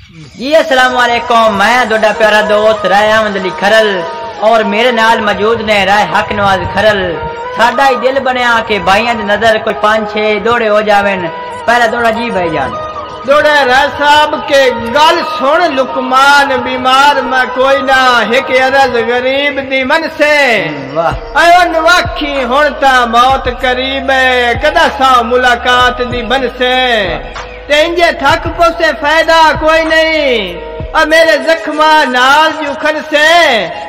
जी अस्सलाम वालेकुम। मैं दोड़ा प्यारा दोस्त राय अहमद अली खरल और मेरे नाल मौजूद ने राय हक नवाज खरल। साडा ही दिल बनया कि भाइयों की नजर कोई 5-6 दौड़े हो जावन। पहला दौड़ा जी भाई जान दौड़े राय साहब के गल सुन लुकमान बीमार में कोई ना एक अरज गरीब दी मन से आयो नवाखी हुण ता मौत करीब है कदा सा मुलाकात दी बन से तेंजे थक पोसे फायदा कोई नहीं और मेरे जख्मा नाल जुखन से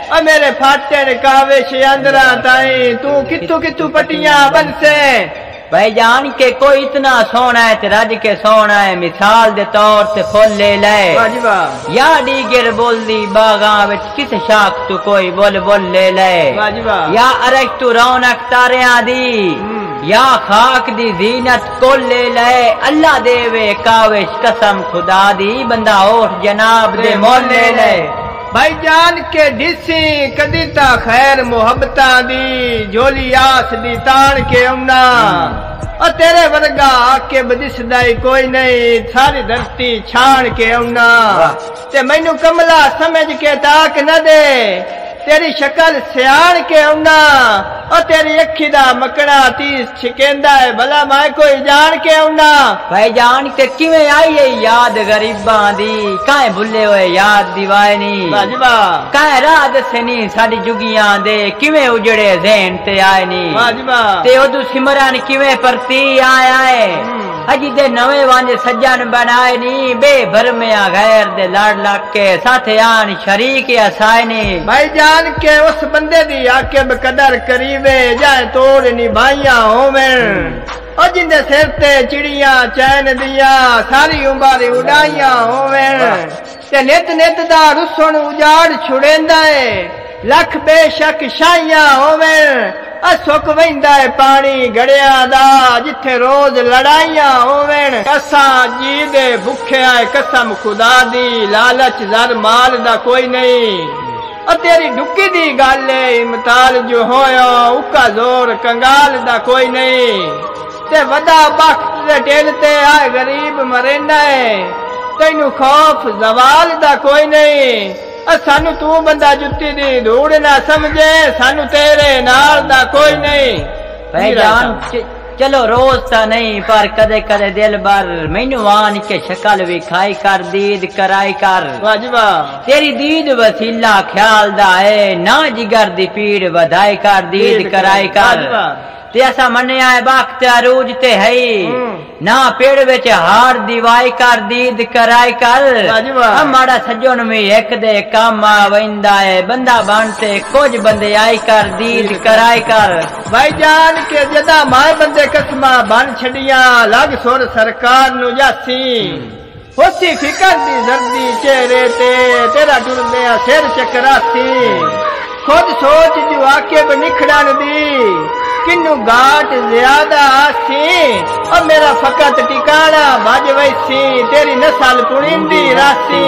और मेरे फाटे काविश अंदरा ताई तू कितु कितु पटियां बन से भाई जान के कोई इतना सोना है रज के सोना है। मिसाल दे तौर से फुल ले ले या डीगर बोल दी बागा विच किस शाख तू कोई बोल बोल ले ले या अरक तू रौनक तारियां दी या खाक दी जीनत को ले ले। अल्लाह देवे काविश कसम खुदा दी बंदा ओठ जनाब दे मोल ले ले। भाई जान के ढिसी कदी ता खैर मोहब्बता दी झोली आस दी तान के उन्ना और तेरे वर्गा आके बदिसदाई कोई नहीं सारी धरती छान के उन्ना ते मैनू कमला समझ के ताक न दे तेरी शक्ल सियाण के उन्ना और तेरी अखी दा मकड़ा तीस छिकेंदा है भला मैं कोई जान के उन्ना। भाई जान के किवें आई है याद गरीबां दी काहे भुले होए याद दीवाए नी काहे राह दसे नी साडी जुगियां दे किवें उजड़े ज़हन ते आए नी ते ओदू सिमरन किवें परती आया है अजी दे नवे वांजे सज्जन बनाए नी बेभरमिया गैर दे लाड लाग के साथे आन शरीक असाए नी। भाई जान के उस बंदे दी आके बकदर करीबे जाए तोड़ निभाइया होवें और जिंदे सिर ते चिड़िया चैन दिया सारी उम्र उड़ाइया होवें ते नित नित दा रुसन उजाड़ छुड़ेंदा है लख बेशक शाइया होवें सुख वहिंदा है पानी गड़िया दा जिथे रोज लड़ाइयां होवेन। असा जी दे भुखे आए कसम खुदा दी लालच जर माल दा कोई नहीं और तेरी डुक्की दी गल इमताल जो होया उका जोर कंगाल दा कोई नहीं ते वदा बख्त दे टेल ते आए गरीब मरेंदा है तैनू खौफ जवाल दा कोई नहीं सानू तू बंदा जुत्ती दी धूड़ ना समझे सानू तेरे नाल दा कोई नहीं। भाई जान चलो रोज ता नहीं पर कदे कदे दिल भर मैनू आन के शक्ल भी खाई कर दीद कराई कर तेरी दीद वसीला ख्याल दा है ना जिगर दी पीड़ वधाई कर दीद कराई कर ते ऐसा मन्या है वक्त अरूज ते है ना पेड़ विच हार दीवाई कर दीद कराई कर हमारा सज्जन में एक दे काम आवेंदा है बंदा बनते कुछ बंदे आई कर दीद कराई कर। भाई जान के जदा माए बंदे कसमा बन छड़िया लग सुर सरकार नु जासी होती फिकर दी जर्दी चेहरे ते तेरा टुरदे सिर चकरासी खुद सोच जो आके बनिखड़न दी किन्नू घाट ज्यादा आसी और मेरा फकत टिकाना बाज वैसी तेरी नस्ल पुणिंदी रासी।